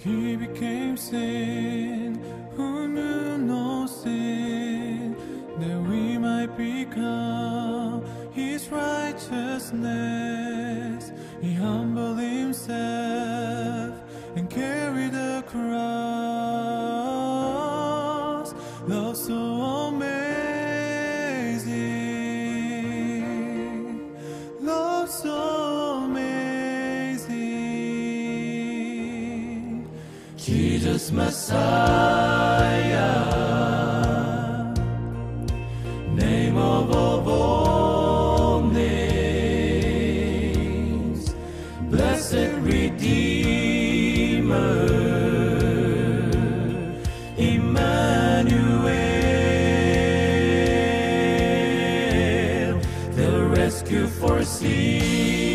He became sin who knew no sin, that we might become His righteousness. He humbled Himself and carried the cross. Love so amazing, love so amazing. Jesus Messiah, name above all names, blessed Redeemer, Emmanuel, the rescue for sin.